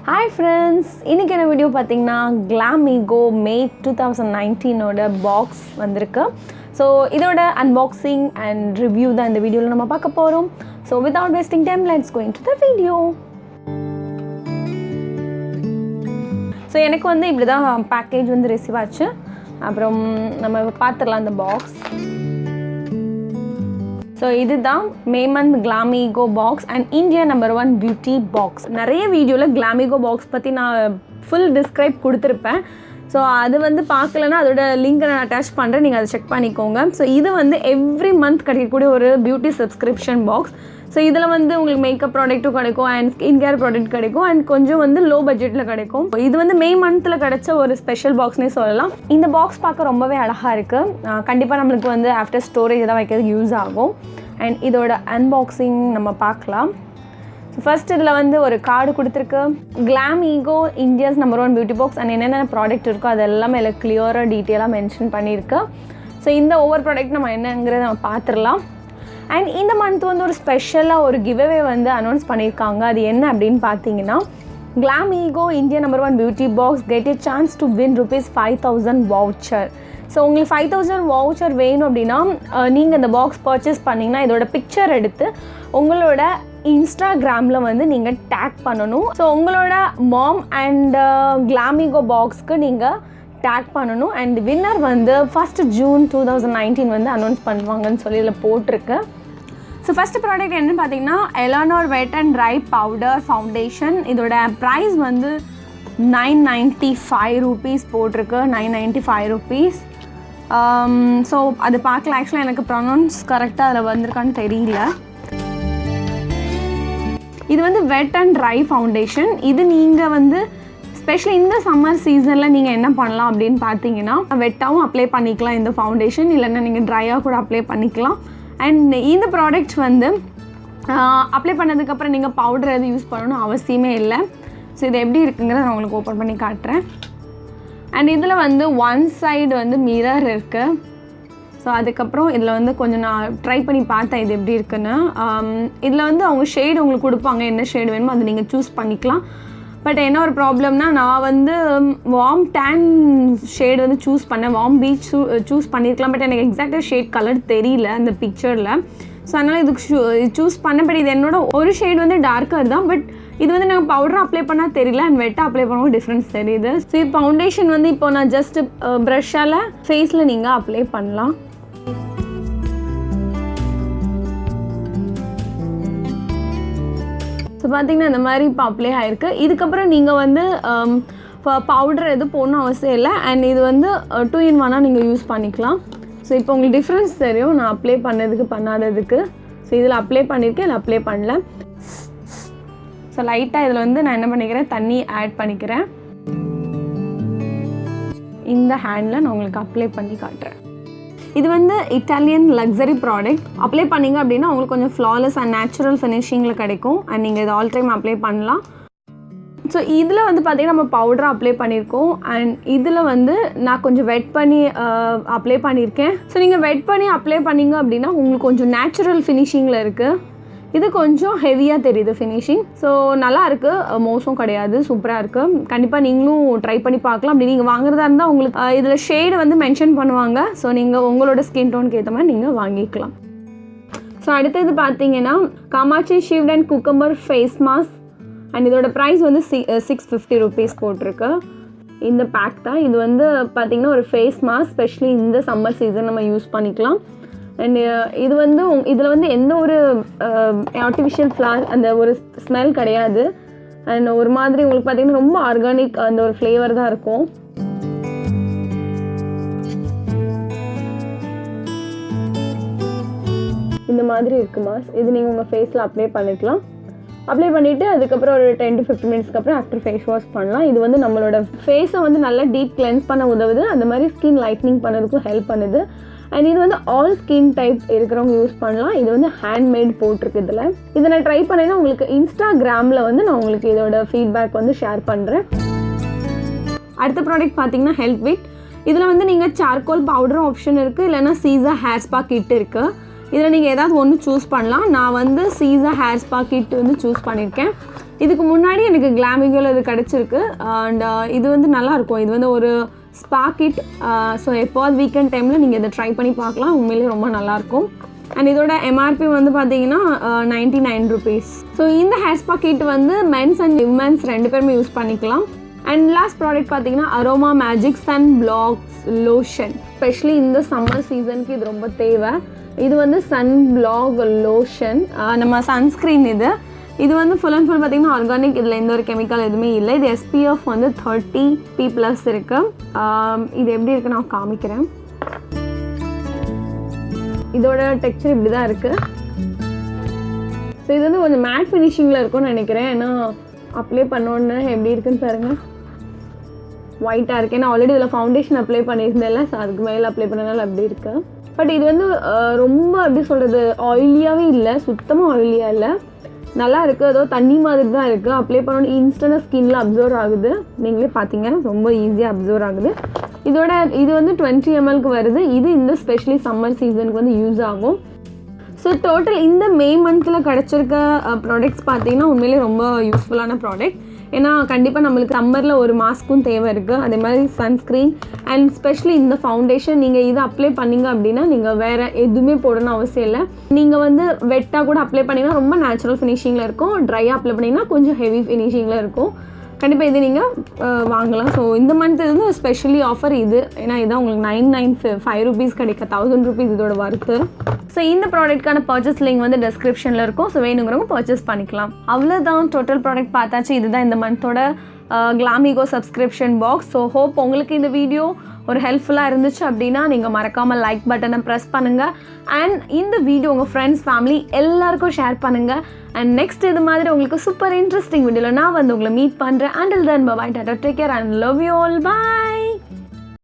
Hi friends, இன்னைக்கு என்ன video பார்த்தீங்கன்னா GlamEgo May 2019 ஓட பாக்ஸ் வந்திருக்கு. ஸோ இதோட அன்பாக்சிங் அண்ட் ரிவ்யூ தான் இந்த வீடியோவில் நம்ம பார்க்க போகிறோம். So without wasting time let's go into the video. So எனக்கு வந்து இப்படி தான் பேக்கேஜ் வந்து ரிசீவ் ஆச்சு. அப்புறம் நம்ம பார்த்துடலாம் இந்த பாக்ஸ். ஸோ இதுதான் May month GlamEgo box and India number 1 beauty box. நிறைய வீடியோவில் GlamEgo பாக்ஸ் பற்றி நான் ஃபுல் டிஸ்கிரைப் கொடுத்துருப்பேன். ஸோ அது வந்து பார்க்கலன்னா அதோட லிங்க்கை நான் அட்டாச் பண்ணுறேன், நீங்கள் அதை செக் பண்ணிக்கோங்க. ஸோ இது வந்து எவ்ரி மந்த் கிடைக்கக்கூடிய ஒரு பியூட்டி சப்ஸ்கிரிப்ஷன் பாக்ஸ். ஸோ இதில் வந்து உங்களுக்கு மேக்கப் ப்ராடக்ட்டும் கிடைக்கும் அண்ட் ஸ்கின் கேர் ப்ராடக்ட் கிடைக்கும் அண்ட் கொஞ்சம் வந்து லோ பட்ஜெட்டில் கிடைக்கும். இது வந்து மே மந்தில் கிடைச்ச ஒரு ஸ்பெஷல் பாக்ஸ்னே சொல்லலாம். இந்த பாக்ஸ் பார்க்க ரொம்பவே அழகாக இருக்குது. கண்டிப்பாக நம்மளுக்கு வந்து ஆஃப்டர் ஸ்டோரேஜ் எதாவது வைக்கிறதுக்கு யூஸ் ஆகும். அண்ட் இதோட அன்பாக்சிங் நம்ம பார்க்கலாம். ஸோ ஃபர்ஸ்ட் இதில் வந்து ஒரு கார்டு கொடுத்துருக்கு. GlamEgo India's number 1 beauty box and என்னென்ன ப்ராடக்ட் இருக்கோ அது எல்லாமே இல்லை கிளியராக டீட்டெயிலாக மென்ஷன் பண்ணியிருக்கு. ஸோ இந்த ஒவ்வொரு ப்ராடக்ட் நம்ம என்னங்கிறத நம்ம பார்த்துடலாம். அண்ட் இந்த மந்த் வந்து ஒரு ஸ்பெஷலாக ஒரு கிவ்அவே வந்து அனௌன்ஸ் பண்ணியிருக்காங்க. அது என்ன அப்படின்னு பார்த்தீங்கன்னா GlamEgo India number 1 beauty box get a chance to win ₹5,000 voucher. So உங்களுக்கு 5,000 வவுச்சர் வேணும் அப்படின்னா நீங்கள் இந்த பாக்ஸ் பர்ச்சேஸ் பண்ணிங்கன்னா இதோட பிக்சர் எடுத்து உங்களோட இன்ஸ்டாகிராமில் வந்து நீங்கள் டேக் பண்ணணும். ஸோ உங்களோட மாம் அண்ட் GlamEgo பாக்ஸ்க்கு நீங்கள் டேக் பண்ணணும். அண்ட் வின்னர் வந்து 1 ஜூன் 2019 வந்து அனௌன்ஸ் பண்ணுவாங்கன்னு சொல்லி இதில் போட்டிருக்கு. ஸோ ஃபஸ்ட்டு ப்ராடக்ட் என்னன்னு பார்த்தீங்கன்னா Elanor wet and dry powder foundation. இதோட ப்ரைஸ் வந்து ₹995 போட்டிருக்கு. ₹995. ஸோ அது பார்க்கல. ஆக்சுவலாக எனக்கு ப்ரொனவுன்ஸ் கரெக்டாக அதில் வந்திருக்கான்னு தெரியல. இது வந்து வெட் அண்ட் ட்ரை ஃபவுண்டேஷன். இது நீங்கள் வந்து ஸ்பெஷலி இந்த சம்மர் சீசனில் நீங்கள் என்ன பண்ணலாம் அப்படின்னு பார்த்தீங்கன்னா வெட்டாகவும் அப்ளை பண்ணிக்கலாம் இந்த ஃபவுண்டேஷன், இல்லைன்னா நீங்கள் ட்ரையாக கூட அப்ளை பண்ணிக்கலாம். அண்ட் இந்த ப்ராடக்ட்ஸ் வந்து அப்ளை பண்ணதுக்கப்புறம் நீங்கள் பவுடர் எதுவும் யூஸ் பண்ணணும் அவசியமே இல்லை. ஸோ இது எப்படி இருக்குங்கிறத நான் உங்களுக்கு ஓப்பன் பண்ணி காட்டுறேன். அண்ட் இதில் வந்து ஒன் சைடு வந்து மிரர் இருக்குது. ஸோ அதுக்கப்புறம் இதில் வந்து கொஞ்சம் நான் ட்ரை பண்ணி பார்த்தேன் இது எப்படி இருக்குன்னு. இதில் வந்து அவங்க ஷேடு உங்களுக்கு கொடுப்பாங்க, என்ன ஷேடு வேணுமோ அதை நீங்கள் சூஸ் பண்ணிக்கலாம். பட் என்ன ஒரு ப்ராப்ளம்னா நான் வந்து வார்ம் டேன் ஷேடு வந்து சூஸ் பண்ணேன், வார்ம் பீச் சூஸ் பண்ணியிருக்கலாம். பட் எனக்கு எக்ஸாக்டாக ஷேட் கலர் தெரியல அந்த பிக்சரில். ஸோ அதனால் இதுக்கு சூஸ் பண்ணேன். பட் இது என்னோட ஒரு ஷேடு வந்து டார்க்கர் தான். பட் இது வந்து நாங்கள் பவுடர் அப்ளை பண்ணால் தெரியல அண்ட் வெட்டாக அப்ளை பண்ணவும் டிஃப்ரென்ஸ் தெரியுது. ஸோ இப்போ ஃபவுண்டேஷன் வந்து இப்போ நான் ஜஸ்ட் ப்ரஷ்ஷால் ஃபேஸில் நீங்கள் அப்ளை பண்ணலாம். ஸோ பார்த்திங்கன்னா இந்த மாதிரி இப்போ அப்ளை ஆகிருக்கு. இதுக்கப்புறம் நீங்கள் வந்து பவுடர் எதுவும் போடணும் அவசியம் இல்லை. அண்ட் இது வந்து 2 in 1 நீங்கள் யூஸ் பண்ணிக்கலாம். ஸோ இப்போ உங்களுக்கு டிஃப்ரென்ஸ் தெரியும் நான் அப்ளை பண்ணதுக்கு பண்ணாததுக்கு. ஸோ இதில் அப்ளை பண்ணியிருக்கேன், இதில் அப்ளை பண்ணல. ஸோ லைட்டாக இதில் வந்து நான் என்ன பண்ணிக்கிறேன், தண்ணி ஆட் பண்ணிக்கிறேன். இந்த ஹேண்டில் நான் உங்களுக்கு அப்ளை பண்ணி காட்டுறேன். இது வந்து இட்டாலியன் லக்ஸரி ப்ராடக்ட். அப்ளை பண்ணிங்க அப்படின்னா உங்களுக்கு கொஞ்சம் ஃப்ளாலெஸ் அண்ட் நேச்சுரல் ஃபினிஷிங்கில் கிடைக்கும். அண்ட் நீங்கள் இது ஆல் டைம் அப்ளை பண்ணலாம். ஸோ இதில் வந்து பார்த்திங்கன்னா நம்ம பவுடர் அப்ளை பண்ணியிருக்கோம். அண்ட் இதில் வந்து நான் கொஞ்சம் வெட் பண்ணி அப்ளை பண்ணியிருக்கேன். ஸோ நீங்கள் வெட் பண்ணி அப்ளை பண்ணிங்க அப்படின்னா உங்களுக்கு கொஞ்சம் நேச்சுரல் ஃபினிஷிங்கில் இருக்குது. இது கொஞ்சம் ஹெவியாக தெரியுது ஃபினிஷிங். ஸோ நல்லா இருக்குது, மோசம் கிடையாது, சூப்பராக இருக்குது. கண்டிப்பாக நீங்களும் ட்ரை பண்ணி பார்க்கலாம். அப்படி நீங்கள் வாங்குறதா இருந்தால் உங்களுக்கு இதில் ஷேடு வந்து மென்ஷன் பண்ணுவாங்க. ஸோ நீங்கள் உங்களோட ஸ்கின் டோனுக்கு ஏற்ற மாதிரி நீங்கள் வாங்கிக்கலாம். ஸோ அடுத்தது பார்த்தீங்கன்னா காமாட்சி ஷீவ்ட் and cucumber face mask. And இதோட ப்ரைஸ் வந்து ₹650 போட்டிருக்கு. இந்த பேக் தான் இது வந்து பார்த்திங்கன்னா ஒரு ஃபேஸ் மாஸ்க். ஸ்பெஷலி இந்த சம்மர் சீசன் நம்ம யூஸ் பண்ணிக்கலாம். அண்ட் இது வந்து இதில் வந்து எந்த ஒரு ஆர்டிஃபிஷியல் அந்த ஒரு ஸ்மெல் கிடையாது. அண்ட் ஒரு மாதிரி உங்களுக்கு பார்த்திங்கன்னா ரொம்ப ஆர்கானிக் அந்த ஒரு ஃப்ளேவர் தான் இருக்கும். இந்த மாதிரி இருக்குது மாஸ்க். இது நீங்கள் உங்கள் ஃபேஸில் அப்ளை பண்ணிக்கலாம். அப்ளை பண்ணிவிட்டு அதுக்கப்புறம் ஒரு 10 to 15 minutes அப்புறம் ஆஃப்டர் ஃபேஸ் வாஷ் பண்ணலாம். இது வந்து நம்மளோட ஃபேஸை வந்து நல்லா டீப் கிளென்ஸ் பண்ண உதவுது. அந்த மாதிரி ஸ்கின் லைட்னிங் பண்ணதுக்கும் ஹெல்ப் பண்ணுது. அண்ட் இது வந்து ஆல் ஸ்கின் டைப் இருக்கிறவங்க யூஸ் பண்ணலாம். இது வந்து ஹேண்ட்மேட் போட்டிருக்கு. இதை நான் ட்ரை பண்ணேன்னா உங்களுக்கு இன்ஸ்டாகிராமில் வந்து நான் உங்களுக்கு இதோட ஃபீட்பேக் வந்து ஷேர் பண்ணுறேன். அடுத்த ப்ராடக்ட் பார்த்தீங்கன்னா ஹெல்த் விட். இதில் வந்து நீங்கள் சார்கோல் பவுடரும் ஆப்ஷன் இருக்குது, இல்லைன்னா சீசா ஹேர் ஸ்பா கிட் இருக்குது. இதில் நீங்கள் ஏதாவது ஒன்று சூஸ் பண்ணலாம். நான் வந்து சீசா ஹேர் ஸ்பா கிட் வந்து சூஸ் பண்ணியிருக்கேன். இதுக்கு முன்னாடி எனக்கு GlamEgoல இது கிடச்சிருக்கு. அண்ட் இது வந்து நல்லாயிருக்கும். இது வந்து ஒரு ஸ்பாக்கிட். ஸோ எப்போது வீக்கெண்ட் டைமில் நீங்கள் இதை ட்ரை பண்ணி பார்க்கலாம். உண்மையிலேயே ரொம்ப நல்லாயிருக்கும். அண்ட் இதோட எம்ஆர்பி வந்து பார்த்தீங்கன்னா 99 rupees. ஸோ இந்த ஹேர் ஸ்பா கிட் வந்து மென்ஸ் அண்ட் விமென்ஸ் 2 பேருமே யூஸ் பண்ணிக்கலாம். அண்ட் லாஸ்ட் ப்ராடக்ட் பார்த்தீங்கன்னா Aroma Magic sun blocks lotion. Specially இந்த சம்மர் சீசனுக்கு இது ரொம்ப தேவை. இது வந்து சன் பிளாக் லோஷன். நம்ம சன்ஸ்க்ரீன் இது வந்து ஃபுல் அண்ட் ஃபுல் பார்த்திங்கன்னா ஆர்கானிக். இதில் எந்த ஒரு கெமிக்கல் எதுவுமே இல்லை. இது SPF வந்து 30P+ இருக்குது. இது எப்படி இருக்குன்னு நான் காமிக்கிறேன். இதோட டெக்ஸ்சர் இப்படி தான் இருக்குது. ஸோ இது வந்து கொஞ்சம் மேட் ஃபினிஷிங்கில் இருக்கும்னு நினைக்கிறேன். ஏன்னா அப்ளை பண்ணோன்னு எப்படி இருக்குன்னு பாருங்கள். ஒயிட்டாக இருக்குது. ஏன்னா ஆல்ரெடி இதில் ஃபவுண்டேஷன் அப்ளை பண்ணியிருந்தேன்ல. ஸோ அதுக்கு மேலே அப்ளை பண்ணனால அப்படி இருக்குது. பட் இது வந்து ரொம்ப எப்படி சொல்கிறது, ஆயிலியாகவே இல்லை, சுத்தமாக ஆயிலியாக இல்லை, நல்லா இருக்குது. ஏதோ தண்ணி மாதிரி தான் இருக்குது. அப்ளை பண்ணோன்னு இன்ஸ்டன்டாக ஸ்கின்னில் அப்சர்வ் ஆகுது. நீங்களே பார்த்தீங்க, ரொம்ப ஈஸியாக அப்சர்வ் ஆகுது. இது வந்து 20 ml வருது. இது இந்த ஸ்பெஷலி சம்மர் சீசனுக்கு வந்து யூஸ் ஆகும். ஸோ டோட்டல் இந்த மே மந்தில் கிடச்சிருக்க ப்ராடக்ட்ஸ் பார்த்தீங்கன்னா உண்மையிலே ரொம்ப யூஸ்ஃபுல்லான ப்ராடக்ட். ஏன்னா கண்டிப்பாக நம்மளுக்கு சம்மரில் ஒரு மாஸ்க்கும் தேவை இருக்குது. அதே மாதிரி சன்ஸ்க்ரீன் அண்ட் ஸ்பெஷலி இந்த ஃபவுண்டேஷன் நீங்கள் இதை அப்ளை பண்ணிங்க அப்படின்னா நீங்கள் வேறு எதுவுமே போடணும் அவசியம் இல்லை. நீங்கள் வந்து வெட்டாக கூட அப்ளை பண்ணிங்கன்னா ரொம்ப நேச்சுரல் ஃபினிஷிங்கில் இருக்கும். ட்ரையாக அப்ளை பண்ணிங்கன்னா கொஞ்சம் ஹெவி ஃபினிஷிங்கில் இருக்கும். கண்டிப்பாக இது நீங்கள் வாங்கலாம். ஸோ இந்த மந்த் வந்து ஸ்பெஷலி ஆஃபர் இது. ஏன்னா இதான் உங்களுக்கு 995 rupees கிடைக்க 1000 rupees இதோட வருது. ஸோ இந்த ப்ராடக்ட்கான பர்ச்சேஸ் லிங்க் வந்து டிஸ்கிரிப்ஷனில் இருக்கும். ஸோ வேணுங்கிறவங்க பர்ச்சேஸ் பண்ணிக்கலாம். அவ்வளோதான், டோட்டல் ப்ராடக்ட் பார்த்தாச்சு. இதுதான் இந்த மந்தோட GlamEgo subscription box. So hope உங்களுக்கு இந்த வீடியோ ஒரு ஹெல்ப்ஃபுல்லாக இருந்துச்சு அப்படின்னா நீங்கள் மறக்காமல் லைக் பட்டனை ப்ரெஸ் பண்ணுங்கள். அண்ட் இந்த வீடியோ உங்கள் ஃப்ரெண்ட்ஸ் ஃபேமிலி எல்லாருக்கும் ஷேர் பண்ணுங்கள். அண்ட் நெக்ஸ்ட் இது மாதிரி உங்களுக்கு சூப்பர் இன்ட்ரெஸ்டிங் வீடியோவில் நான் வந்து உங்களை மீட் பண்ணுறேன். அண்டில் தென் பை, டாடா, take care and love you all. By.